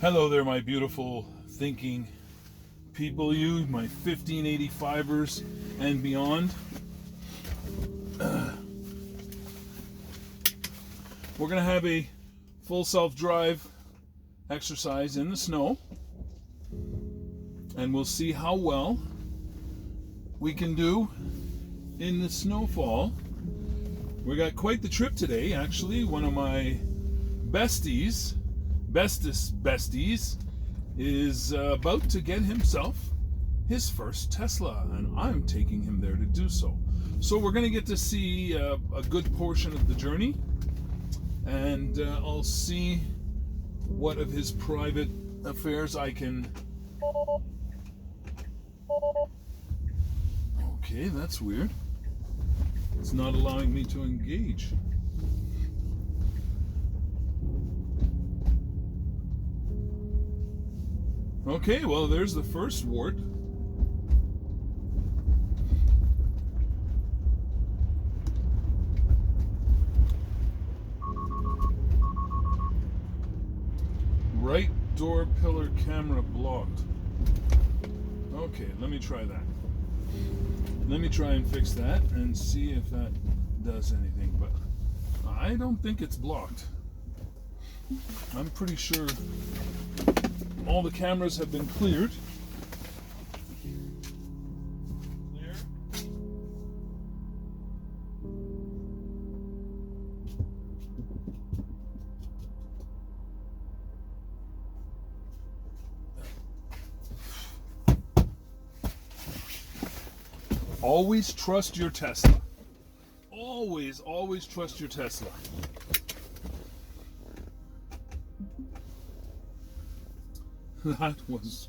Hello there, my beautiful thinking people, you, my 1585ers and beyond. We're going to have a full self-drive exercise in the snow, and we'll see how well we can do in the snowfall. We got quite the trip today, actually. One of my bestest besties is about to get himself his first Tesla, and I'm taking him there to do so. So we're going to get to see a good portion of the journey, and I'll see what of his private affairs I can... Okay, that's weird. It's not allowing me to engage. Okay, well, there's the first wart. Right door pillar camera blocked. Okay, let me try that. Let me try and fix that and see if that does anything, but I don't think it's blocked. I'm pretty sure all the cameras have been cleared. Clear. Always trust your Tesla. Always trust your Tesla. That was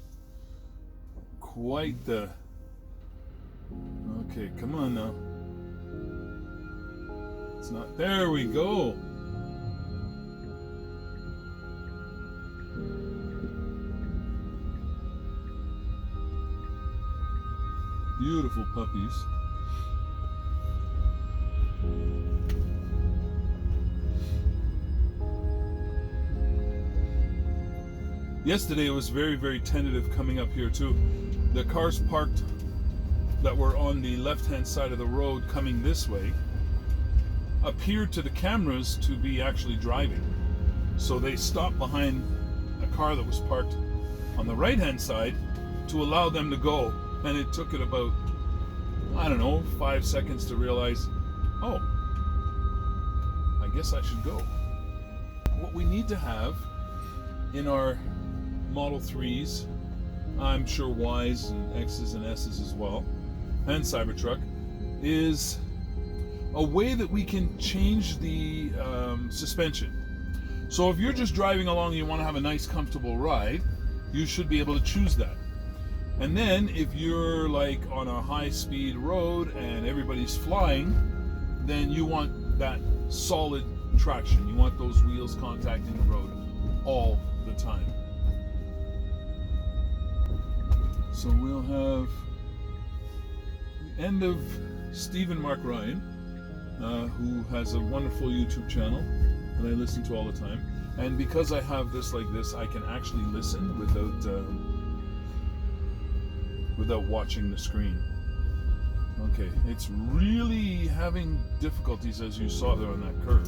quite the... Okay, come on now. It's not... There we go. Beautiful puppies. Yesterday it was very, very tentative coming up here too. The cars parked that were on the left-hand side of the road coming this way appeared to the cameras to be actually driving. So they stopped behind a car that was parked on the right-hand side to allow them to go. And it took it about, I don't know, 5 seconds to realize, oh, I guess I should go. What we need to have in our Model 3s, I'm sure Ys and X's and S's as well, and Cybertruck, is a way that we can change the suspension. So if you're just driving along and you want to have a nice comfortable ride, you should be able to choose that. And then if you're like on a high-speed road and everybody's flying, then you want that solid traction. You want those wheels contacting the road all the time. So we'll have the end of Stephen Mark Ryan, who has a wonderful YouTube channel that I listen to all the time. And because I have this like this, I can actually listen without watching the screen. Okay, it's really having difficulties, as you saw there on that curve,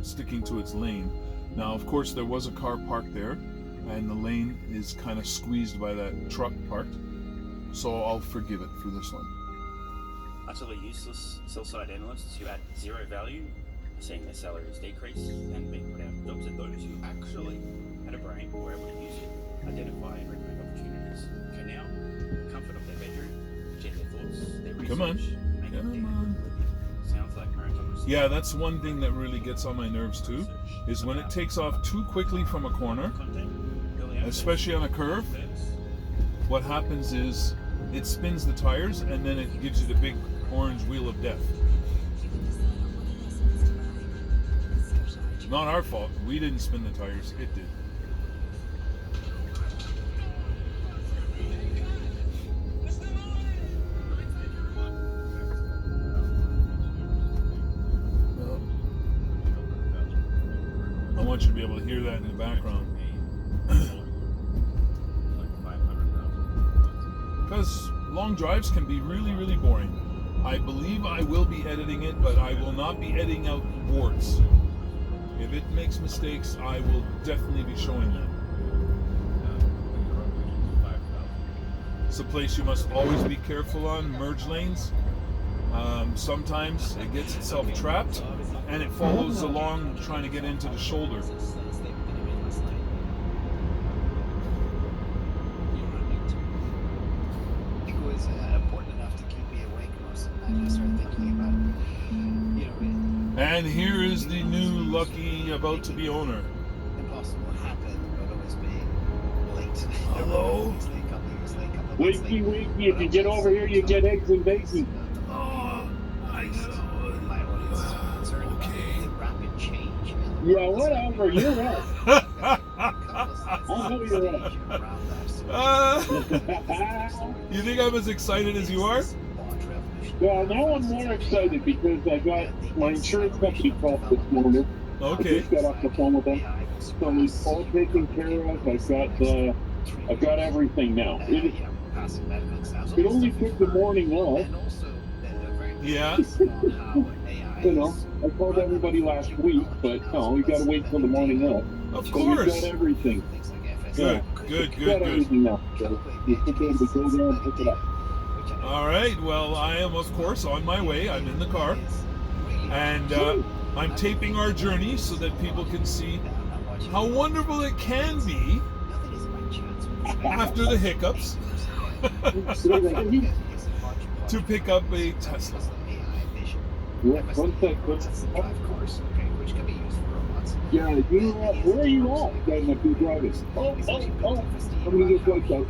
sticking to its lane. Now, of course, there was a car parked there, and the lane is kind of squeezed by that truck parked, so I'll forgive it for this one. Utterly useless sell-side analysts who add zero value, seeing their salaries decrease and being put out of jobs, and those who actually had a brain were able to use it, identify and recommend opportunities. Okay, now, the comfort of their bedroom, check their thoughts, their research, Come on. Sounds like meritocracy. Yeah, that's one thing that really gets on my nerves too, is when it takes off too quickly from a corner, especially on a curve. What happens is it spins the tires and then it gives you the big orange wheel of death. Not our fault. We didn't spin the tires. It did. I want you to be able to hear that in the background. Because long drives can be really, really boring. I believe I will be editing it, but I will not be editing out warts. If it makes mistakes, I will definitely be showing them. It's a place you must always be careful on, merge lanes. Sometimes it gets itself trapped and it follows along trying to get into the shoulder. It was important enough to keep me awake most of the night. I started thinking about, And here is the new lucky about to be owner. impossible happened, but always being late. Hello? Wakey, wakey, if you get over here, you get eggs and bacon. Oh, I know. My audience is concerned about the rapid change. Yeah, whatever, you're up. I know you're up. You think I'm as excited as you are? Well, now I'm more excited because I got my insurance company called this morning. Okay. I just got off the phone with them. So it's all taken care of. I've got everything now. It only took the morning off. Yeah. You know, I called everybody last week, but no, we got to wait till the morning off. Of So course. we've got everything. Good, Yeah. good, We've got good, good. everything now. So you should be able to go there and pick it up. All right. Well, I am, of course, on my way. I'm in the car. And I'm taping our journey so that people can see how wonderful it can be after the hiccups to pick up a Tesla. Yeah, one sec. Yeah, where are you at? Then if you're driving. Oh, I'm gonna get close out.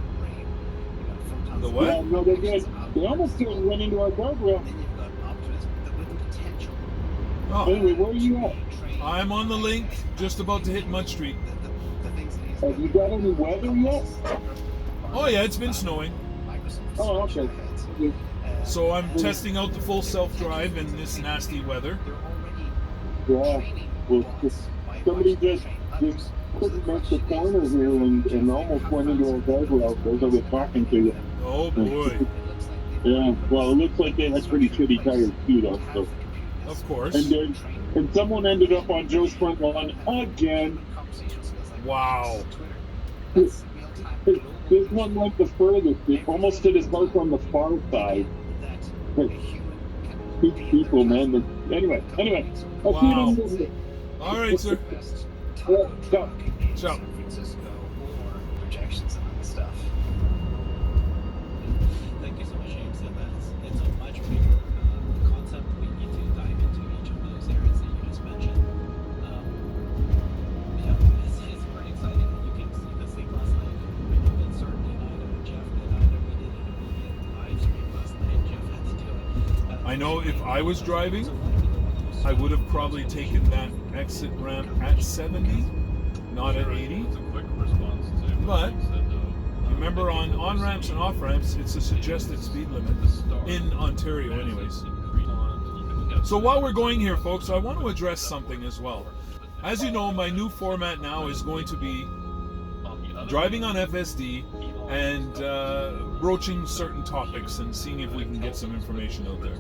The Yeah, what? no, they're good. They almost just went into our guardrail. Oh, Anyway, where are you at? I'm on the link, just about to hit Mud Street. Have you got any weather yet? Oh yeah, it's been snowing. Oh, okay. So I'm testing out the full self-drive in this nasty weather. Yeah. Well, somebody just couldn't make the corner here and almost went into our guardrail as I was talking to you. Oh boy. Yeah. Well, it looks like they had pretty shitty tires too, though. So. Of course. And someone ended up on Joe's front lawn again. Wow. This one went the furthest. It almost hit his house on the far side. These people, man. But anyway. I'll see you in a minute. All right, sir. Yeah, ciao. Ciao. Projections and all this stuff. Thank you so much, James. And it's a much bigger concept. We need to dive into each of those areas that you just mentioned. It's pretty exciting. You can see the thing last night. But certainly neither Jeff did either. We did an immediate live stream last night. Jeff had to do it. I know if I was driving, I would have probably taken that exit ramp at 70, not at 80. But remember, on on-ramps and off-ramps, it's a suggested speed limit in Ontario anyways. So while we're going here, folks, I want to address something as well. As you know, my new format now is going to be driving on FSD and broaching certain topics and seeing if we can get some information out there.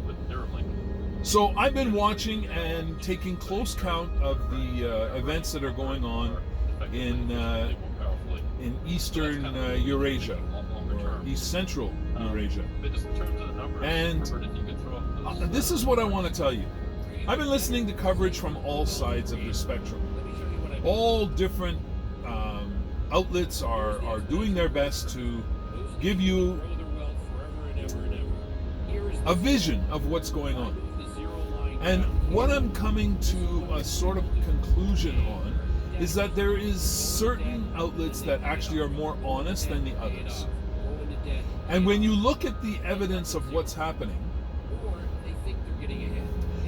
So I've been watching and taking close count of the events that are going on in Eastern Eurasia, or East Central Eurasia. And this is what I want to tell you. I've been listening to coverage from all sides of the spectrum. All different outlets are doing their best to give you a vision of what's going on. And what I'm coming to a sort of conclusion on is that there is certain outlets that actually are more honest than the others. And when you look at the evidence of what's happening,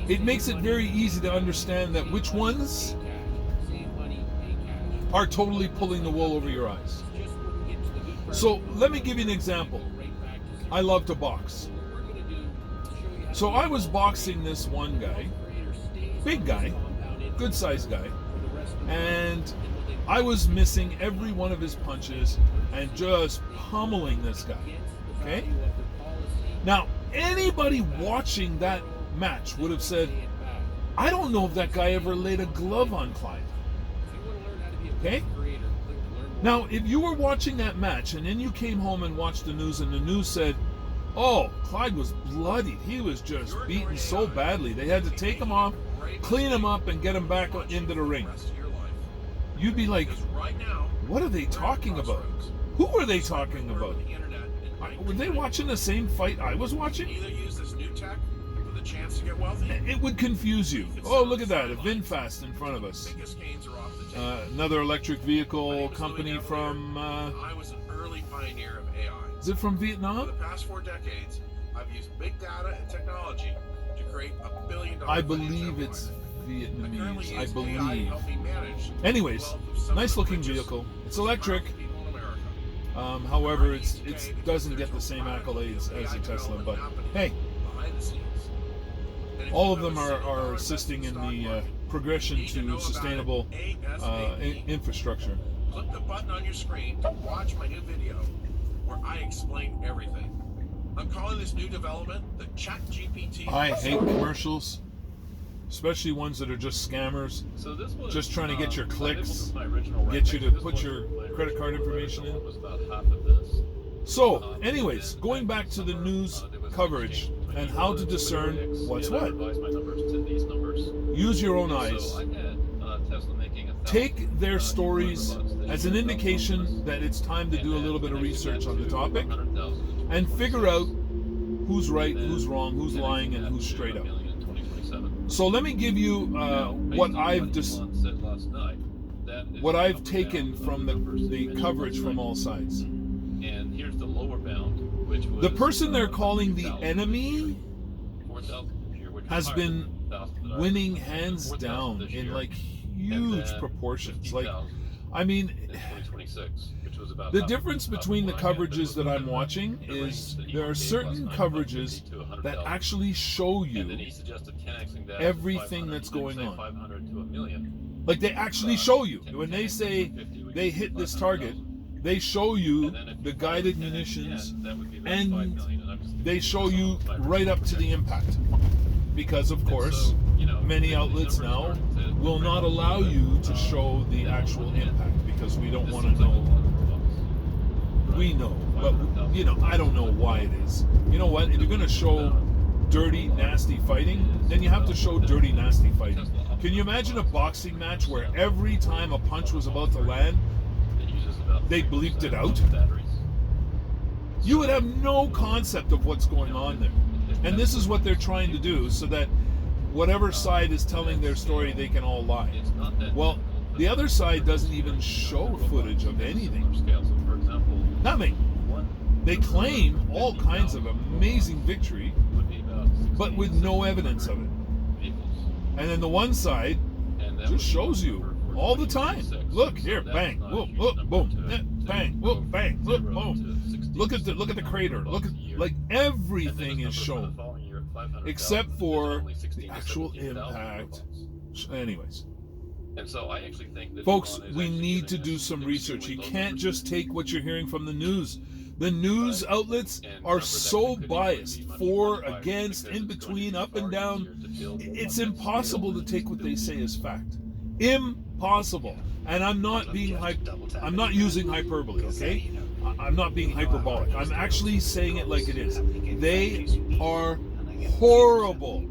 it makes it very easy to understand that which ones are totally pulling the wool over your eyes. So let me give you an example. I love to box. So I was boxing this one guy, big guy, good sized guy, and I was missing every one of his punches and just pummeling this guy. Okay? Now, anybody watching that match would have said, I don't know if that guy ever laid a glove on Clyde. Okay? Now, if you were watching that match and then you came home and watched the news and the news said, oh, Clyde was bloodied. He was just beaten so badly. They had to take him off, clean him up, and get him back into the ring. You'd be like, what are they talking about? Who are they talking about? Were they watching the same fight I was watching? It would confuse you. Oh, look at that, a VinFast in front of us. Another electric vehicle company from... I was an early pioneer of AI. Is it from Vietnam? For the past 4 decades, I've used big data and technology to create $1 billion. I believe it's Vietnamese. I believe. Anyways, nice looking vehicle. It's electric. However, it doesn't get the same accolades as a Tesla. But hey, all of them are assisting in the progression to sustainable infrastructure. Click the button on your screen to watch my new video where I explain everything. I'm calling this new development the ChatGPT. I hate commercials, especially ones that are just scammers, So this was, just trying to get your clicks, my original get you to this put was your my credit card original information in. was about half of this. So, anyways, going back to the news coverage and how to discern what's what. My numbers to these numbers. Use your own So eyes. I had Tesla making 1,000, Take their stories robots as an indication that it's time to do a little bit of research on the topic and figure out who's right, who's wrong, who's lying, and who's straight up. So let me give you what I've taken from the coverage from all sides. And here's the lower bound, which was The person they're calling the enemy 4,000 this year, which was has higher been than 1,000 that I winning was hands 4,000 down this in year. like And huge then proportions. Like, 50,000 I mean, in 2026, which was about the half difference of between the what I had, but it coverages was that I'm within watching the range is that he there are gave last certain night, coverages 50 to that 100,000. actually show And then you he suggested 10xing that everything to 500. that's He didn't going say on. 500 to 1 million. Like, they actually show you. When they say they hit this target, they show you the guided munitions, and they show you right up to the impact. Because, of course, many outlets now will not allow you to show the actual impact because we don't want to know. We know, but, I don't know why it is. You know what? If you're going to show dirty, nasty fighting, then you have to show dirty, nasty fighting. Can you imagine a boxing match where every time a punch was about to land, they bleeped it out? You would have no concept of what's going on there. And this is what they're trying to do so that whatever side is telling their story, they can all lie. Well, the other side doesn't even show footage of anything. Nothing. They claim all kinds of amazing victory, but with no evidence of it. And then the one side just shows you all the time. Look here, bang, whoop, whoop, boom, bang, whoop, bang, whoop, boom. Look at the crater. Look at, like, everything is shown except for the actual impact. Anyways, And so I actually think that folks, we need to do some research. You can't just take what you're hearing from the news. The news outlets are so biased, for, against, in between, up and down. It's impossible to take what they say as fact. Impossible. And I'm not using hyperbole, okay? I'm not being hyperbolic. I'm actually saying it like it is. They are horrible.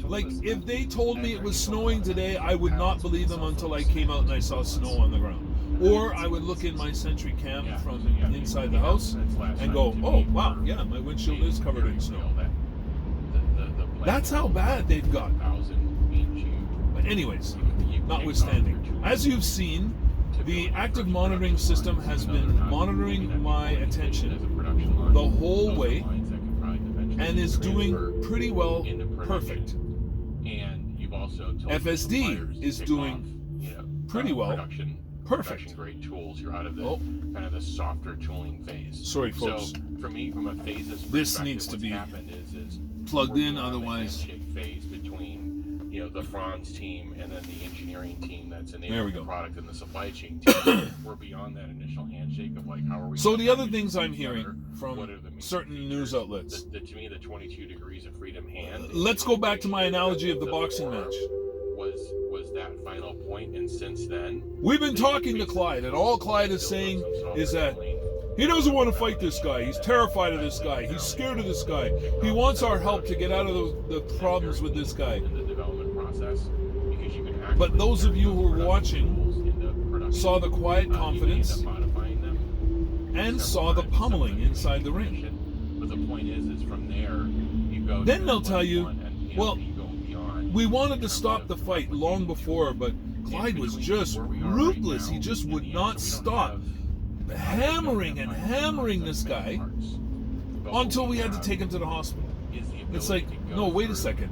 Like, if they told me it was snowing today, I would not believe them until I came out and I saw snow on the ground. Or I would look in my Sentry cam from inside the house and go, oh, wow, yeah, my windshield is covered in snow. That's how bad they've got. But anyways, notwithstanding, as you've seen, the active monitoring system has been monitoring my attention the whole way and is doing pretty well perfect. FSD is doing pretty well perfect. Great tools. You're out of the kind of the softer tooling phase. Sorry, folks. So for me, from a phases This perspective, needs to what's be happened is plugged we're in, on the otherwise. handshake phase between the Franz team and then the engineering team that's There we enabling go. the product and the supply chain team, we're beyond that initial handshake of like how are we. So gonna the other package things this I'm together? hearing from What are the main certain features? news outlets. To me, the 22 degrees of freedom hand. Let's go back to my analogy of the boxing forearm match. Was that final point, and since then We've been talking to Clyde, and all Clyde is saying is that he doesn't want to fight this guy. He's terrified of this guy. He's scared of this guy. He wants our help to get out of the problems with this guy. in the development process, because you can actually But those of you who were turn watching tools into production. saw the quiet You may end confidence up modifying them and several saw the times, pummeling sometimes inside the ring. configuration. But the point is from there you go. Then to they'll tell you, 21 and, well, you go beyond We wanted in to terms stop of the fight application long before, but Clyde was just ruthless. He just would not stop hammering and hammering this guy until we had to take him to the hospital. It's like, no, wait a second.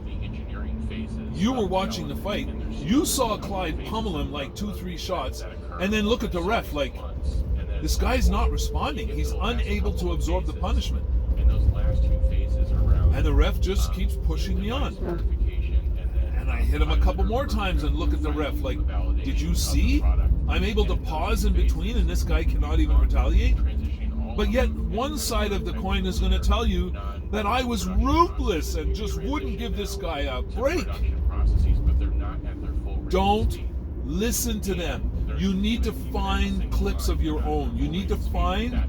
You were watching the fight. You saw Clyde pummel him like 2-3 shots, and then look at the ref like, this guy's not responding. He's unable to absorb the punishment. And the ref just keeps pushing me on. And I hit him a couple more times and look at the ref like, did you see? I'm able to pause in between and this guy cannot even retaliate. But yet one side of the coin is going to tell you that I was ruthless and just wouldn't give this guy a break. Don't listen to them. You need to find clips of your own. You need to find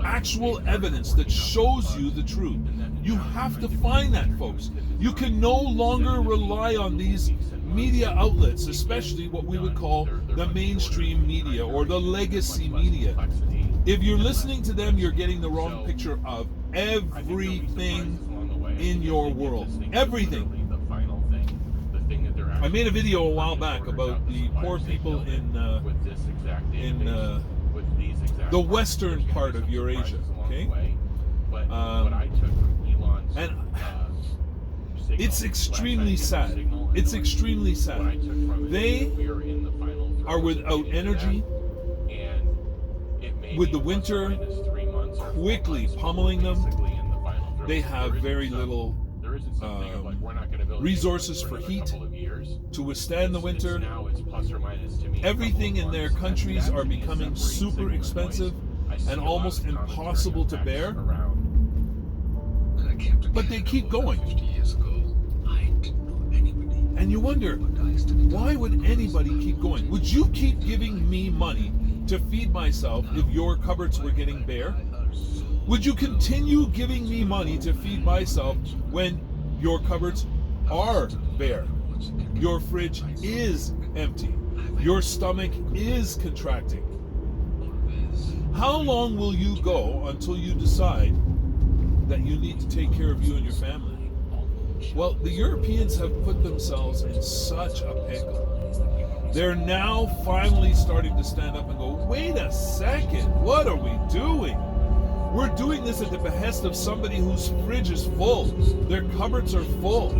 actual evidence that shows you the truth. You have to find that, folks. You can no longer rely on these media outlets, especially what we would call the mainstream media or the legacy media. If you're listening to them, you're getting the wrong picture of everything in your world. Everything. I made a video a while back about the poor people in the western part of Eurasia. Okay, and it's extremely sad. It's extremely sad. They are without energy. With the winter quickly pummeling them, they have very little resources for heat to withstand the winter. Everything in their countries are becoming super expensive and almost impossible to bear. But they keep going. And you wonder, why would anybody keep going? Would you keep giving me money to feed myself if your cupboards were getting bare? Would you continue giving me money to feed myself when your cupboards are bare? Your fridge is empty. Your stomach is contracting. How long will you go until you decide that you need to take care of you and your family? Well, the Europeans have put themselves in such a pickle. They're now finally starting to stand up and go, wait a second, what are we doing? We're doing this at the behest of somebody whose fridge is full. Their cupboards are full.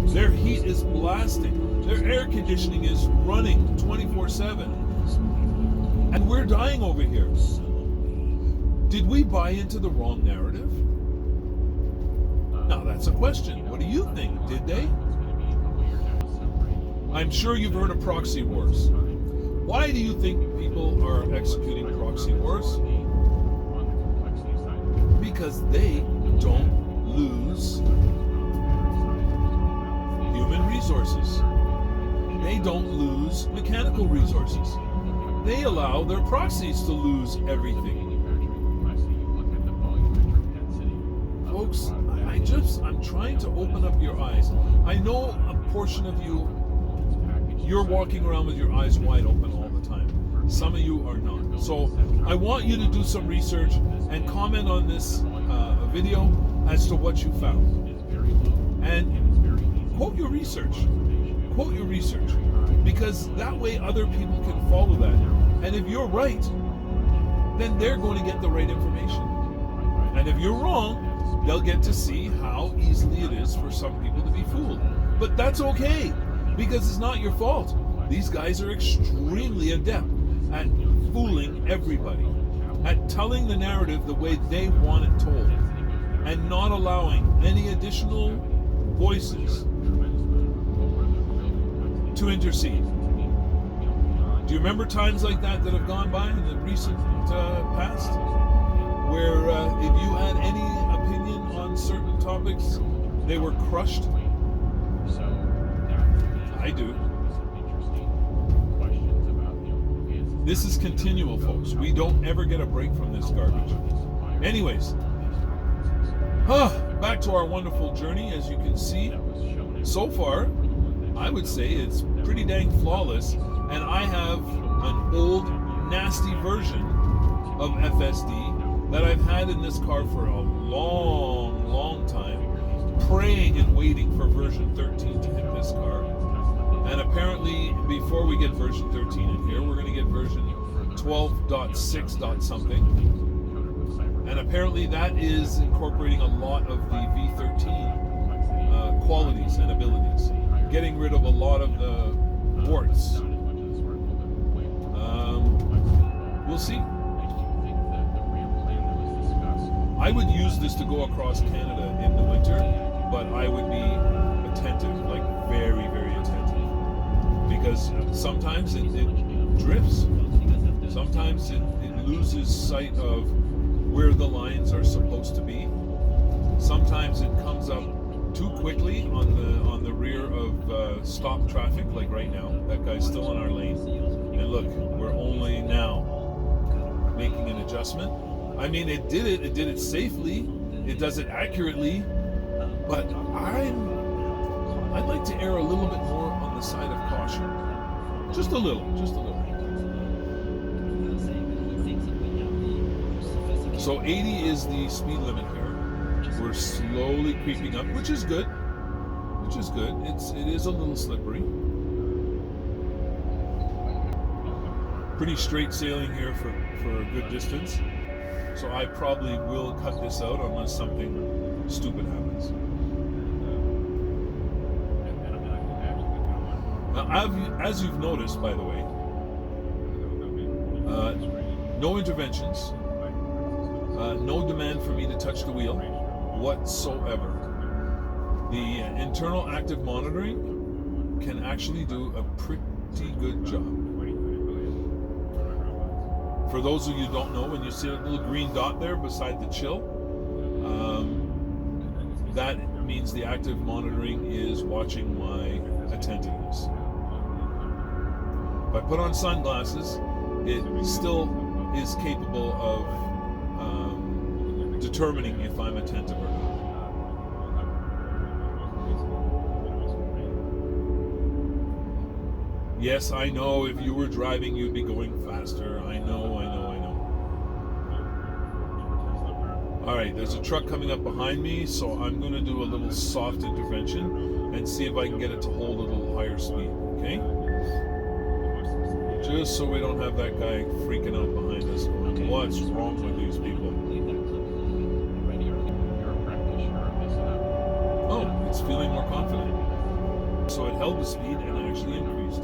Their heat is blasting. Their air conditioning is running 24/7. And we're dying over here. Did we buy into the wrong narrative? Now that's a question. What do you think? Did they? I'm sure you've heard of proxy wars. Why do you think people are executing proxy wars? Because they don't lose human resources. They don't lose mechanical resources. They allow their proxies to lose everything. Folks, I'm trying to open up your eyes. I know a portion of you, you're walking around with your eyes wide open all the time. Some of you are not. So I want you to do some research and comment on this video as to what you found. And quote your research. Quote your research. Because that way other people can follow that. And if you're right, then they're going to get the right information. And if you're wrong, they'll get to see how easily it is for some people to be fooled. But that's okay, because it's not your fault. These guys are extremely adept at fooling everybody, at telling the narrative the way they want it told, and not allowing any additional voices to intercede. Do you remember times like that that have gone by in the recent past? Where if you had any opinion on certain topics, they were crushed? I do. This is continual, folks. We don't ever get a break from this garbage. Anyways, back to our wonderful journey. As you can see, so far, I would say it's pretty dang flawless. And I have an old, nasty version of FSD that I've had in this car for a long, long time, praying and waiting for version 13 to hit this car. And apparently, before we get version 13 in here, we're going to get version 12.6. something. And apparently that is incorporating a lot of the V13 qualities and abilities, getting rid of a lot of the warts. We'll see. I would use this to go across Canada in the winter, but I would be attentive, like very, very attentive. Because sometimes it drifts. Sometimes it loses sight of where the lines are supposed to be. Sometimes it comes up too quickly on the rear of stop traffic, like right now. That guy's still in our lane. And look, we're only now making an adjustment. I mean, it did it safely, it does it accurately, but I'd like to err a little bit more on the side of caution. Just a little. So 80 is the speed limit here. We're slowly creeping up, which is good. It is a little slippery. Pretty straight sailing here for a good distance. So I probably will cut this out unless something stupid happens. Now, as you've noticed, by the way, no interventions, no demand for me to touch the wheel whatsoever. The internal active monitoring can actually do a pretty good job. For those of you who don't know, when you see that little green dot there beside the chill, that means the active monitoring is watching my attentiveness. If I put on sunglasses, it still is capable of determining if I'm attentive or not. Yes, I know if you were driving, you'd be going faster. I know. All right, there's a truck coming up behind me, so I'm going to do a little soft intervention and see if I can get it to hold a little higher speed, okay? Just so we don't have that guy freaking out behind us going, what's wrong with these people? Oh, it's feeling more confident. So it held the speed and actually increased.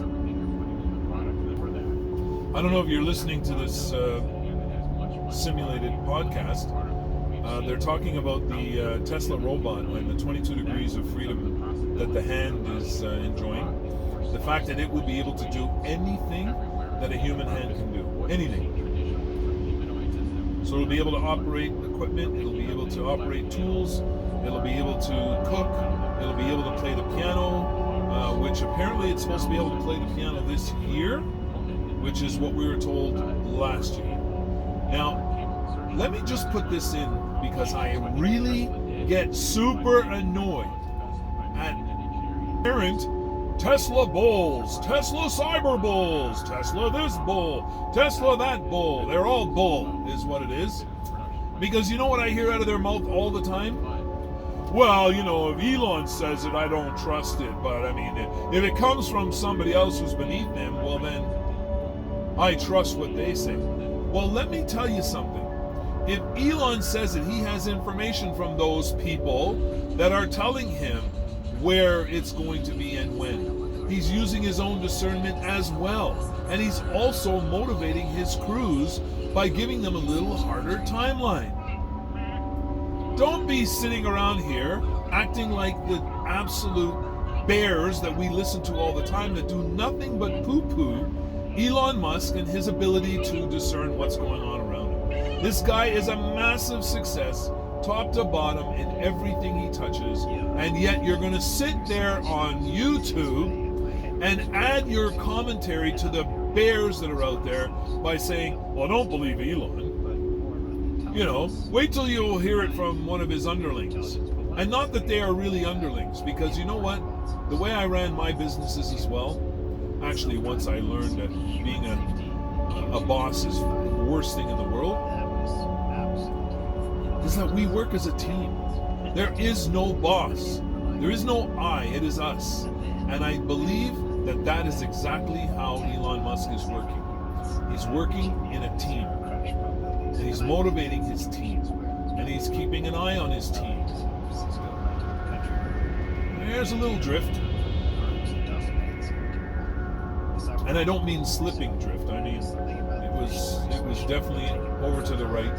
I don't know if you're listening to this simulated podcast. They're talking about the Tesla robot and the 22 degrees of freedom that the hand is enjoying. The fact that it will be able to do anything that a human hand can do. Anything. So it'll be able to operate equipment, it'll be able to operate tools, it'll be able to cook, it'll be able to play the piano, which apparently it's supposed to be able to play the piano this year, which is what we were told last year. Now, let me just put this in because I really get super annoyed at parent Tesla bulls, Tesla cyber bulls, Tesla this bull, Tesla that bull. They're all bull, is what it is. Because you know what I hear out of their mouth all the time? Well, you know, if Elon says it, I don't trust it. But I mean, if it comes from somebody else who's beneath them, well then, I trust what they say. Well, let me tell you something. If Elon says that he has information from those people that are telling him where it's going to be and when, he's using his own discernment as well. And he's also motivating his crews by giving them a little harder timeline. Don't be sitting around here acting like the absolute bears that we listen to all the time that do nothing but poo-poo Elon Musk and his ability to discern what's going on around him. This guy is a massive success, top to bottom, in everything he touches, and yet you're going to sit there on YouTube and add your commentary to the bears that are out there by saying, well, don't believe Elon. You know, wait till you'll hear it from one of his underlings. And not that they are really underlings, because you know what? The way I ran my businesses as well, actually once I learned that being a boss is the worst thing in the world, is that we work as a team. There is no boss. There is no I, it is us. And I believe that that is exactly how Elon Musk is working. He's working in a team. And he's motivating his team. And he's keeping an eye on his team. There's a little drift. And I don't mean slipping drift. I mean, it was definitely over to the right.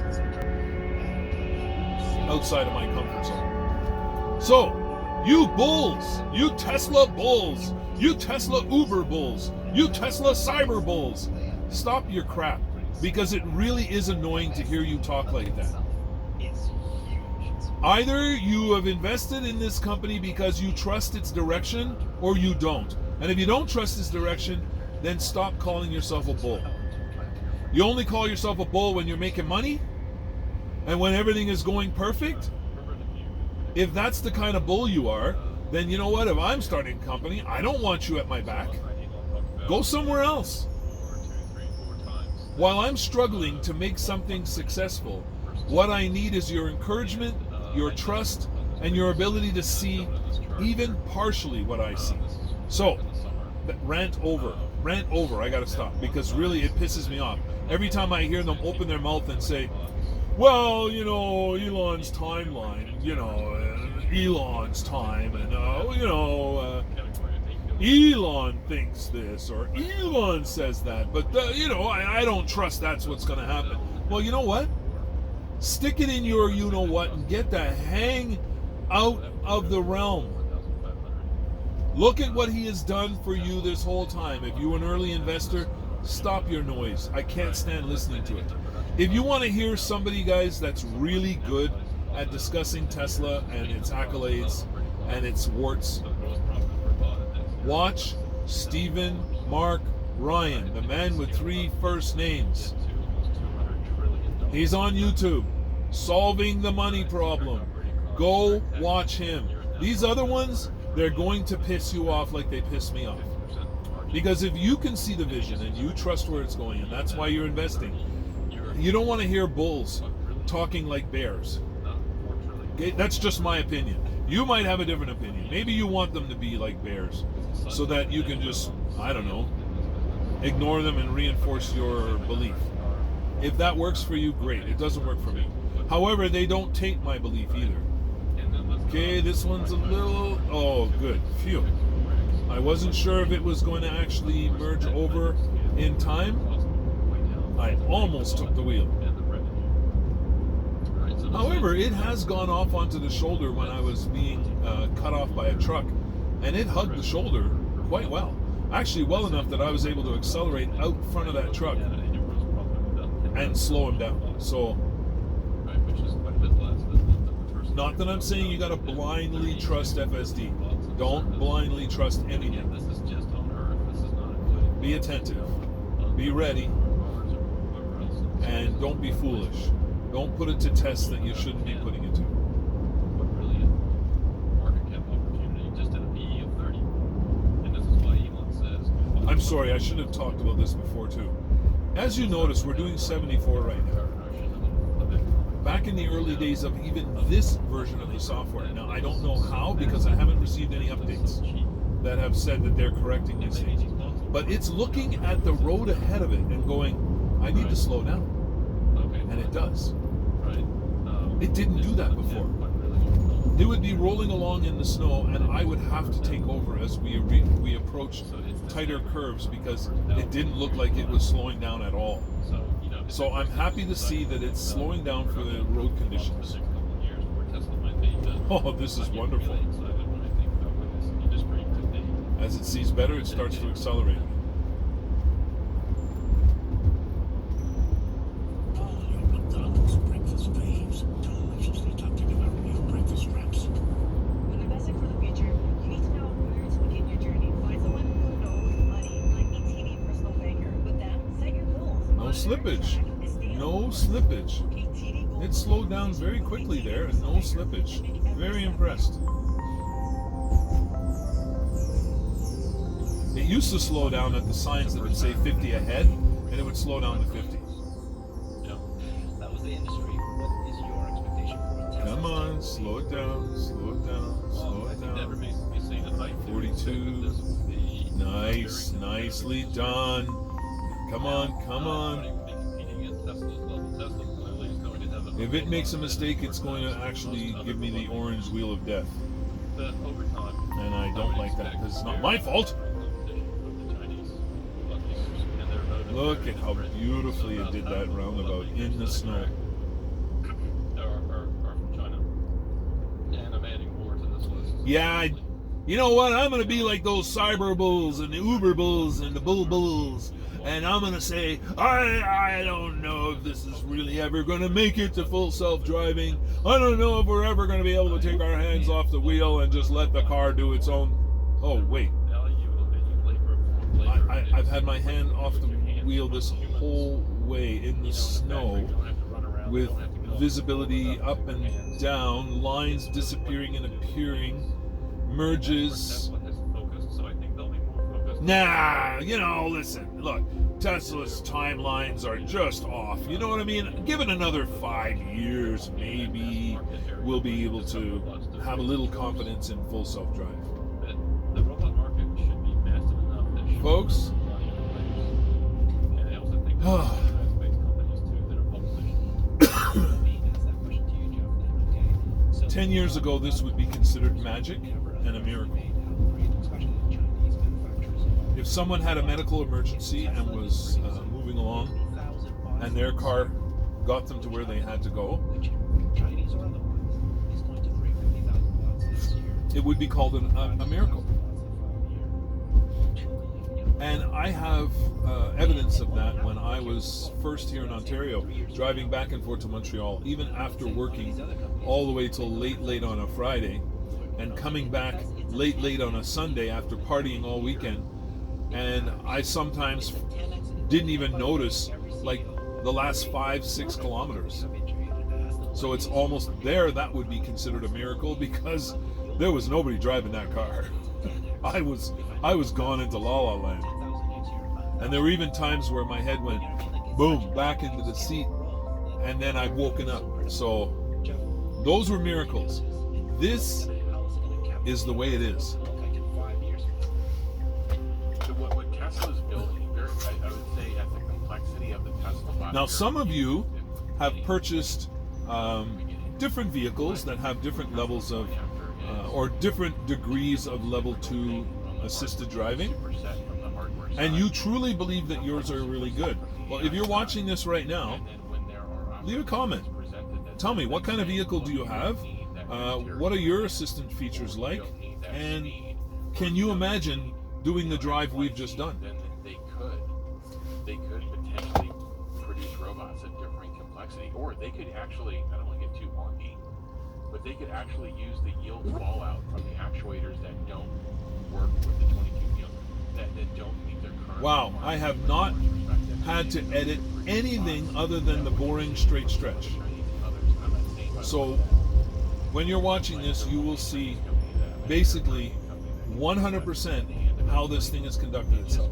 Outside of my comfort zone. So, you bulls, you Tesla bulls, you Tesla Uber bulls, you Tesla Cyber bulls, stop your crap, because it really is annoying to hear you talk like that. Either you have invested in this company because you trust its direction, or you don't. And if you don't trust its direction, then stop calling yourself a bull. You only call yourself a bull when you're making money, and when everything is going perfect. If that's the kind of bull you are, then you know what? If I'm starting a company, I don't want you at my back. Go somewhere else. While I'm struggling to make something successful, what I need is your encouragement, your trust, and your ability to see even partially what I see. So, rant over, I gotta stop, because really it pisses me off. Every time I hear them open their mouth and say, well, you know, Elon's timeline, you know, Elon's time, and, Elon thinks this, or Elon says that, but, you know, I don't trust that's what's going to happen. Well, you know what? Stick it in your you-know-what and get the hang out of the realm. Look at what he has done for you this whole time. If you're an early investor, stop your noise. I can't stand listening to it. If you want to hear somebody, guys, that's really good at discussing Tesla and its accolades and its warts, watch Stephen Mark Ryan, the man with 3 first names. He's on YouTube, solving the money problem. Go watch him. These other ones, they're going to piss you off like they piss me off. Because if you can see the vision and you trust where it's going, and that's why you're investing, you don't want to hear bulls talking like bears. Okay? That's just my opinion. You might have a different opinion. Maybe you want them to be like bears so that you can just, I don't know, ignore them and reinforce your belief. If that works for you, great. It doesn't work for me. However, they don't take my belief either. Okay, this one's a little, oh, good. Phew. I wasn't sure if it was going to actually merge over in time. I almost took the wheel. However, it has gone off onto the shoulder when I was being cut off by a truck, and it hugged the shoulder quite well. Actually, well enough that I was able to accelerate out front of that truck and slow him down. So, not that I'm saying you got to blindly trust FSD. Don't blindly trust anything. Be attentive. Be ready. And don't be foolish. Don't put it to tests that you shouldn't be putting it to. I'm sorry, I should have talked about this before too. As you notice, we're doing 74 right now. Back in the early days of even this version of the software. Now, I don't know how, because I haven't received any updates that have said that they're correcting these things. But it's looking at the road ahead of it and going, I need to slow down. And it does. It didn't do that before. It would be rolling along in the snow, and I would have to take over as we approached tighter curves, because it didn't look like it was slowing down at all. So I'm happy to see that it's slowing down for the road conditions. Oh, this is wonderful. As it sees better, it starts to accelerate. McDonald's breakfast faves. Tell them I'm supposed to talk to you about real breakfast wraps. When investing for the future, you need to know where to begin your journey. Find someone who knows money, like a TV personal banker. With them, set your goals. No slippage. No slippage. It slowed down very quickly there, and no slippage. Very impressed. It used to slow down at the signs that would say 50 ahead, and it would slow down to 50. That was the industry. What is your expectation for Tesla? Come on, slow it down, slow it down, slow I it think that down. remains to be seen. It might 42. Nice, nicely done. Come on, come on. If it makes a mistake, it's going to actually give me the orange wheel of death. And I don't like that because it's not my fault. Look at how beautifully it did that roundabout in the snow. Are from China. And I'm adding more to this list. Yeah, you know what? I'm going to be like those cyber bulls and the Uber bulls and the bull bulls. And I'm going to say, I don't know if this is really ever going to make it to full self-driving. I don't know if we're ever going to be able to take our hands off the wheel and just let the car do its own. Oh, wait. I've had my hand off the wheel this whole way in the snow with visibility up and down, lines disappearing and appearing, merges. Nah, you know, listen, look, Tesla's timelines are just off. You know what I mean? Give it another 5 years, maybe we'll be able to have a little confidence in full self-drive. The robot market should be massive enough that should Folks? And I also think there's space companies too that are pole positioned. That's that question to you, Jeff. Then, okay. So, 10 years ago, this would be considered magic and a miracle. If someone had a medical emergency and was moving along, and their car got them to where they had to go, it would be called a miracle. And I have evidence of that when I was first here in Ontario, driving back and forth to Montreal, even after working all the way till late on a Friday, and coming back late on a Sunday after partying all weekend. And I sometimes didn't even notice like the last 5-6 kilometers. So it's almost there. That would be considered a miracle because there was nobody driving that car. I was gone into La La Land. And there were even times where my head went boom back into the seat, and then I'd woken up. So those were miracles. This is the way it is. What Tesla's building, I would say, at the complexity of the Tesla bot. Now, some of you have purchased different vehicles that have different levels of, or different degrees of level 2 assisted driving, and you truly believe that yours are really good. Well, if you're watching this right now, leave a comment. Tell me, what kind of vehicle do you have? What are your assistant features like? And can you imagine doing the drive we've just done? Then they could potentially produce robots at different complexity, or they could actually, I don't want to get too wonky, but they could actually use the yield fallout from the actuators that don't work with the 22, that don't meet their current. Wow, I have not had to edit anything other than the boring straight stretch. So when you're watching this, you will see basically 100% how this thing has conducted itself.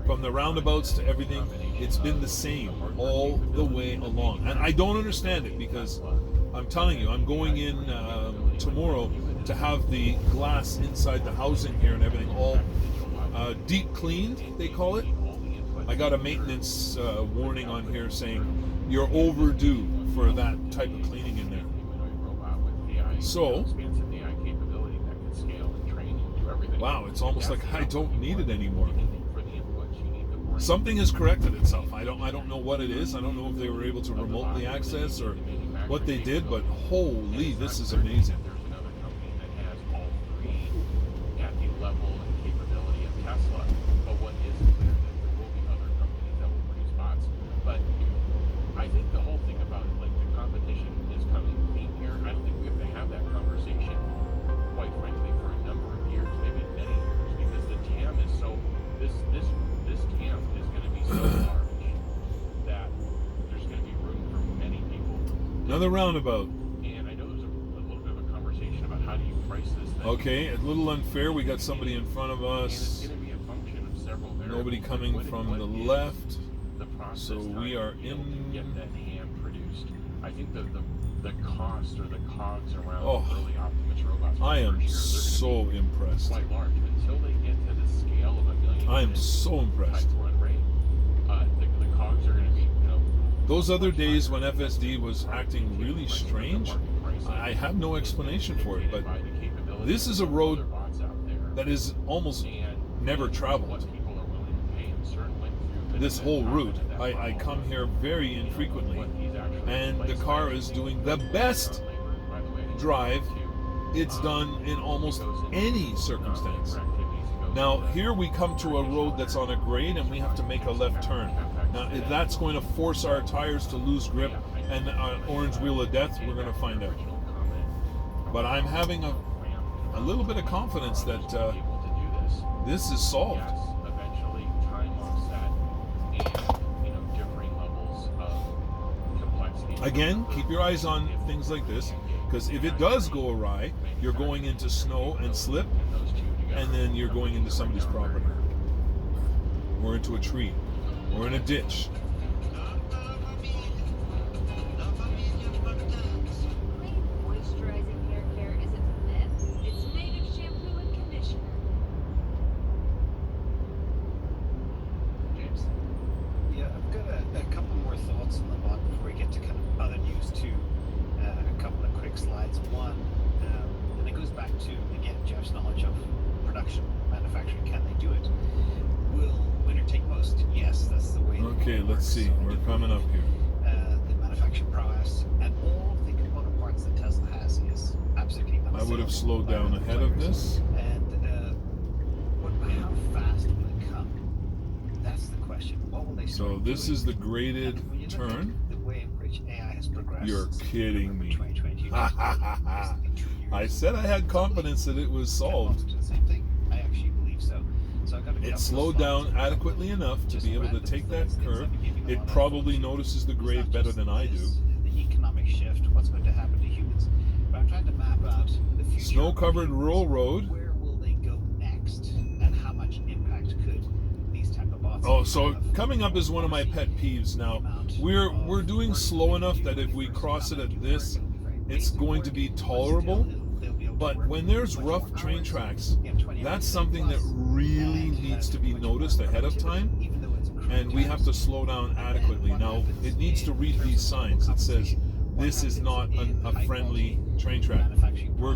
From the roundabouts to everything, it's been the same all the way along. And I don't understand it because I'm telling you, I'm going in tomorrow to have the glass inside the housing here and everything all deep cleaned, they call it. I got a maintenance warning on here saying you're overdue for that type of cleaning in there. So, wow, it's almost like I don't need it anymore. Something has corrected itself. I don't know what it is. I don't know if they were able to remotely access or what they did, but holy, this is amazing. There's another company that has all three at the level and capability I think the whole thing about like the competition is coming clean here. I don't think we have to have that conversation, quite frankly, for a number of years, maybe many years, because the TAM is so this TAM is going to be so large that there's going to be room for many people. Another roundabout. And I know there's a little bit of a conversation about how do you price this thing. Okay, a little unfair. We got somebody in front of And it's us. going to be a function of several variables. Nobody coming What- from what the is left. the process So we time are to be able to in- get that hand produced. I think the cost or the cogs around Oh, early Optimus robots I am they're so gonna be impressed. quite large until they get to the scale of 1 million. I am units so impressed. type run rate. The cogs are going to be, Those other days when FSD was acting really strange, I have no explanation for it, but this is a road that is almost never traveled. This whole route, I come here very infrequently, and the car is doing the best drive it's done in almost any circumstance. Now here we come to a road that's on a grade and we have to make a left turn. Now if that's going to force our tires to lose grip and an orange wheel of death, we're going to find out. But I'm having a little bit of confidence that this is solved. Eventually, time offset and differing levels of complexity. Again, keep your eyes on things like this, because if it does go awry, you're going into snow and slip, and then you're going into somebody's property, or into a tree, or in a ditch. Clean moisturizing hair care isn't a myth. It's made of shampoo and conditioner. James? Yeah, I've got a couple more thoughts on the bot before we get to kind of other news too. A couple of quick slides. One, and it goes back to, again, Jeff's knowledge of production, manufacturing. Can they do it? Will winner take most? Yes, that's the way. Okay, let's see. We're coming up here. The manufacturing prowess and all of the component parts that Tesla has is absolutely I would have unassailable slowed by down other ahead of players. this. And how fast will it come? That's the question. What will they start So this doing? is the graded And when you look at turn. the way in which AI has progressed. You're since kidding November me. 2020, basically 2 years. I said I had confidence that it was solved. The same thing. I actually believe so. So I got a couple It of slowed slides down adequately enough to just be able to random take that things curve. that are giving a It lot of probably information. notices the It's grade not better just than I do. this, the economic shift, what's going to happen to humans. But I'm trying to map out the future. Snow-covered rural road. Where will they go next, and how much impact could these type of bots Oh, so have? coming up is one of my pet peeves. Now we're doing slow enough that if we cross it at this, it's going to be tolerable. But when there's rough train tracks, that's something that really needs to be noticed ahead of time, and we have to slow down adequately. Now, it needs to read these signs. It says, this is not a friendly train track. We're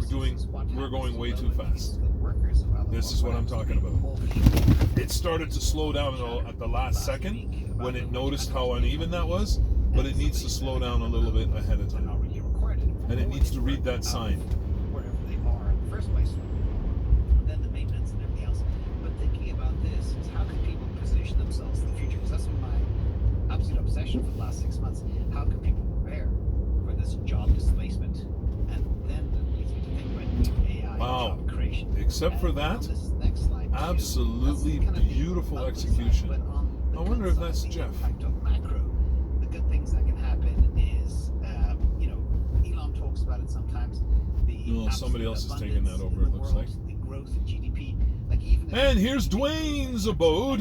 going way too fast. This is what I'm talking about. It started to slow down at the last second when it noticed how uneven that was, but it needs to slow down a little bit ahead of time. And it needs to read that sign. Wherever they are in the first place. And then the maintenance and everything else. But thinking about this is how can people position themselves in the future? Because that's been my absolute obsession for the last 6 months. How can people prepare for this job displacement? And then that leads me to think about AI Wow. job creation. Except for And that, on this next slide, too, absolutely that's kind of the beautiful ugly execution. side, but on the I wonder good if side, that's the Jeff. impact of macro, the good things that can happen is, Elon talks about it sometimes. No, somebody else is taking that over, it looks like. The growth in GDP, like even And here's Dwayne's abode.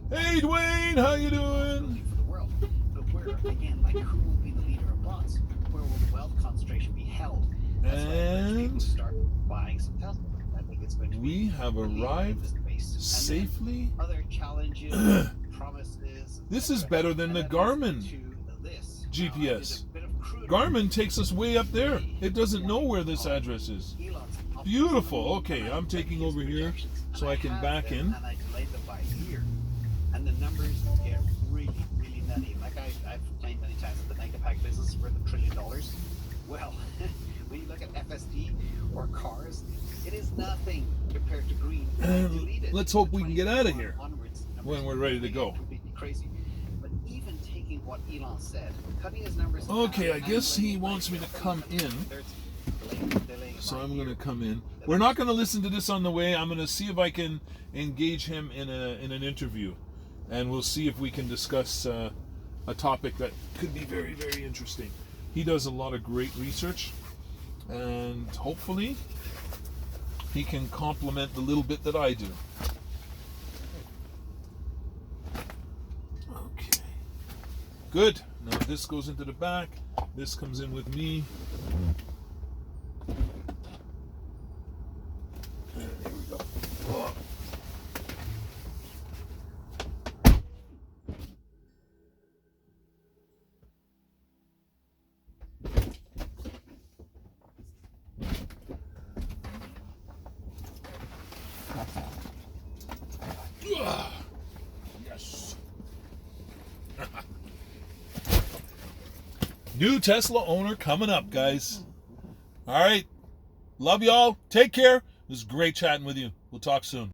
Hey, Dwayne, how you doing? for the world. But where again, like who will be the leader of bots? Where will the wealth concentration be held? That's why rich people And start buying some Tesla. I think it's going to be we have arrived safely. other challenges, promises. This is better than the Garmin GPS. Garmin takes us way up there. It doesn't know where this address is. Beautiful. Okay, I'm taking over here so I can back in. And I delayed them by a year. And the numbers get really, really nutty. Like I've complained many times that the megapack business is worth $1 trillion. Well, when you look at FSD or cars, it is nothing compared to green. Let's hope we can get out of here Onwards, when we're ready to go. Completely crazy. But even taking what Elon said. Cutting his numbers. Okay, I guess he wants me to come in. So I'm going to come in. We're not going to listen to this on the way. I'm going to see if I can engage him in an interview. And we'll see if we can discuss a topic that could be very, very interesting. He does a lot of great research. And hopefully he can complement the little bit that I do. Okay. Good. Now this goes into the back. This comes in with me. There we go. Oh. Yes. New Tesla owner coming up, guys. All right. Love y'all. Take care. It was great chatting with you. We'll talk soon.